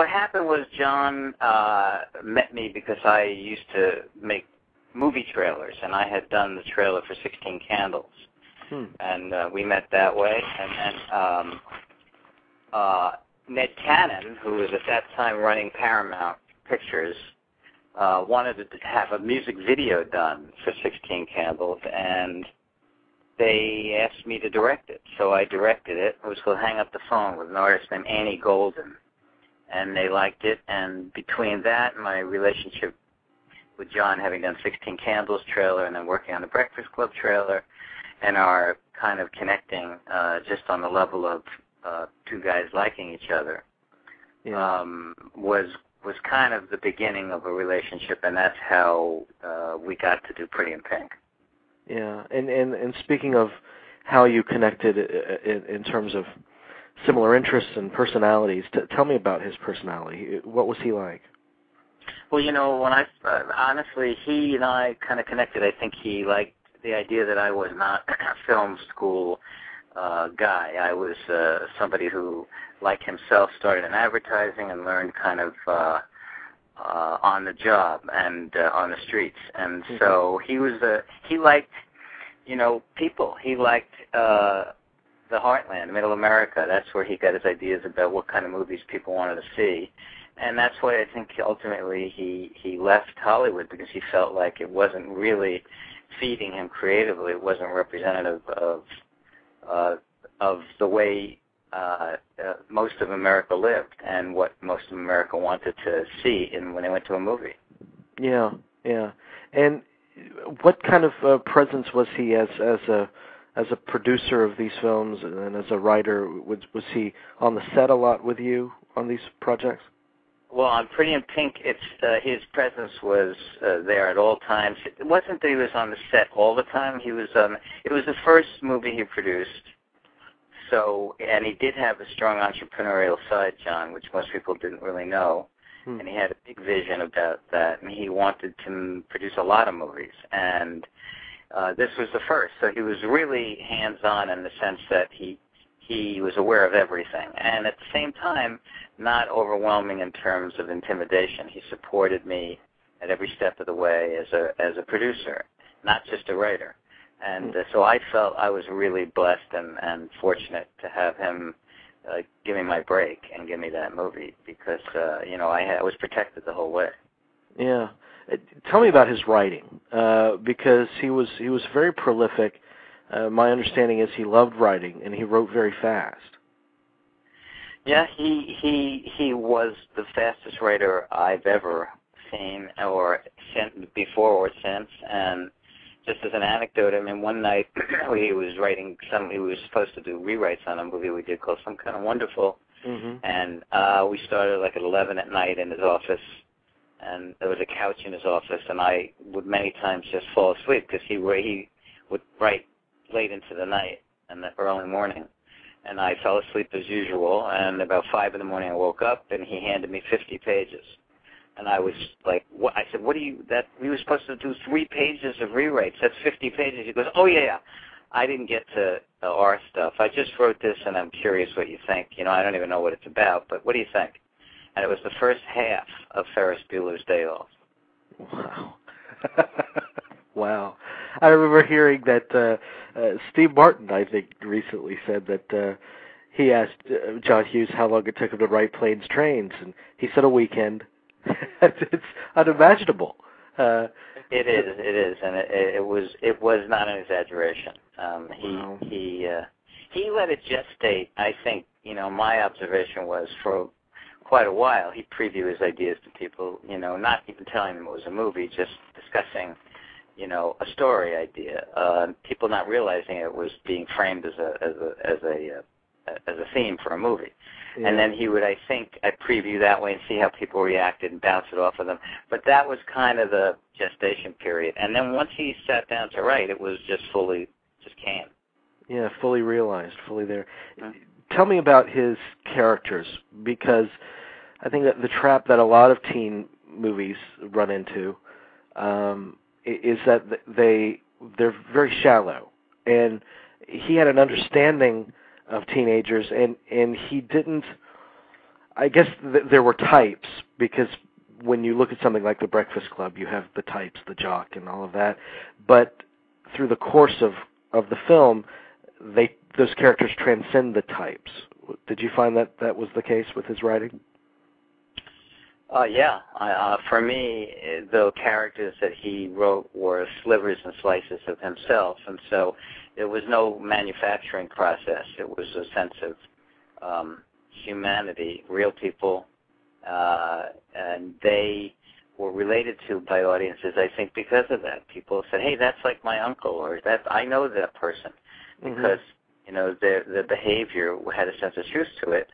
what happened was John met me because I used to make movie trailers, and I had done the trailer for 16 Candles. And we met that way. And then Ned Cannon, who was at that time running Paramount Pictures, wanted to have a music video done for 16 Candles, and they asked me to direct it. So I directed it. It was called Hang Up the Phone with an artist named Annie Golden. And they liked it, and between that and my relationship with John, having done 16 Candles trailer and then working on the Breakfast Club trailer, and our kind of connecting just on the level of two guys liking each other, was kind of the beginning of a relationship, and that's how we got to do Pretty in Pink. Yeah, and speaking of how you connected in terms of similar interests and personalities, tell me about his personality. What was he like? Well, you know, when honestly, he and I kind of connected. I think he liked the idea that I was not a film school guy. I was somebody who, like himself, started in advertising and learned kind of on the job and on the streets. And so he liked, you know, people. He liked the heartland, Middle America. That's where he got his ideas about what kind of movies people wanted to see. And that's why I think ultimately he left Hollywood, because he felt like it wasn't really feeding him creatively. It wasn't representative of the way most of America lived and what most of America wanted to see when they went to a movie. Yeah, yeah. And what kind of presence was he as a producer of these films and as a writer? Was he on the set a lot with you on these projects? Well, on Pretty in Pink, his presence was there at all times. It wasn't that he was on the set all the time. He was. It was the first movie he produced. So, and he did have a strong entrepreneurial side, John, which most people didn't really know. And he had a big vision about that, and he wanted to produce a lot of movies. And this was the first, so he was really hands-on in the sense that he was aware of everything, and at the same time, not overwhelming in terms of intimidation. He supported me at every step of the way as a producer, not just a writer. And so I felt I was really blessed and fortunate to have him give me my break and give me that movie, because you know, I was protected the whole way. Yeah. Tell me about his writing, because he was very prolific. My understanding is he loved writing, and he wrote very fast. Yeah, he was the fastest writer I've ever seen, or sent before or since. And just as an anecdote, I mean, one night he was writing he was supposed to do rewrites on a movie we did called Some Kind of Wonderful, and we started like at 11 at night in his office. And there was a couch in his office, and I would many times just fall asleep because he would write late into the night and the early morning. And I fell asleep as usual, and about 5 in the morning I woke up, and he handed me 50 pages. And I was like, "What?" I said, we were supposed to do 3 pages of rewrites. That's 50 pages. He goes, "Oh, yeah. I didn't get to our stuff. I just wrote this, and I'm curious what you think. You know, I don't even know what it's about, but what do you think?" And it was the first half of Ferris Bueller's Day Off. Wow. Wow. I remember hearing that Steve Martin, I think, recently said that he asked John Hughes how long it took him to write Planes, Trains, and he said a weekend. It's unimaginable. It is, and it was not an exaggeration. Wow. He let it gestate. I think, you know, my observation was for quite a while he previewed his ideas to people, you know, not even telling them it was a movie, just discussing, you know, a story idea. People not realizing it was being framed as a theme for a movie. Yeah. And then he would, I think, preview that way and see how people reacted and bounce it off of them. But that was kind of the gestation period. And then once he sat down to write, it was just came. Yeah, fully realized, fully there. Tell me about his characters, because I think that the trap that a lot of teen movies run into is that they're very shallow, and he had an understanding of teenagers, and he didn't. I guess there were types, because when you look at something like The Breakfast Club, you have the types, the jock, and all of that. But through the course of the film, those characters transcend the types. Did you find that was the case with his writing? Yeah. For me, the characters that he wrote were slivers and slices of himself, and so there was no manufacturing process. It was a sense of humanity, real people, and they were related to by audiences, I think, because of that. People said, "Hey, that's like my uncle," or "That I know that person," because the behavior had a sense of truth to it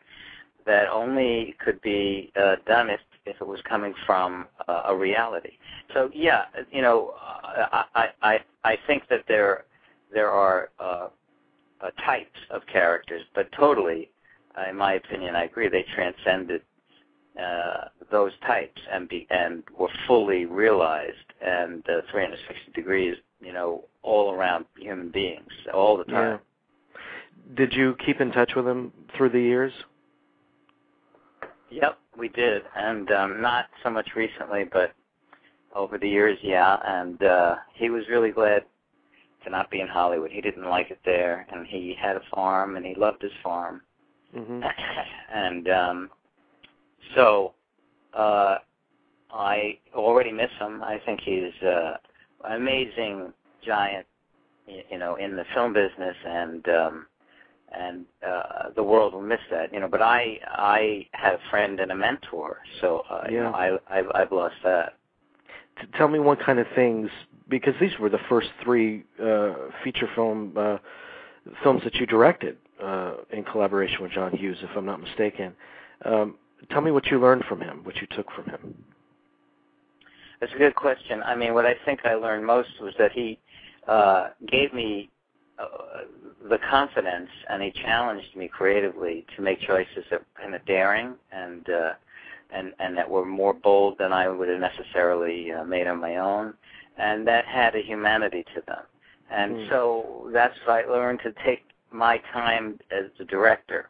that only could be done if it was coming from a reality. So yeah, I think that there are types of characters, but totally, in my opinion, I agree, they transcended those types and were fully realized and 360 degrees, all around human beings all the time. Yeah. Did you keep in touch with him through the years? Yep, we did, and not so much recently, but over the years, yeah. And he was really glad to not be in Hollywood. He didn't like it there, and he had a farm, and he loved his farm. And so I already miss him. I think he's an amazing giant, in the film business, and the world will miss that, But I had a friend and a mentor, so I've lost that. Tell me what kind of things, because these were the first three feature films that you directed in collaboration with John Hughes, if I'm not mistaken. Tell me what you learned from him, what you took from him. That's a good question. I mean, what I think I learned most was that he gave me the confidence, and he challenged me creatively to make choices that were kind of daring and that were more bold than I would have necessarily made on my own, and that had a humanity to them. And so that's what I learned, to take my time as the director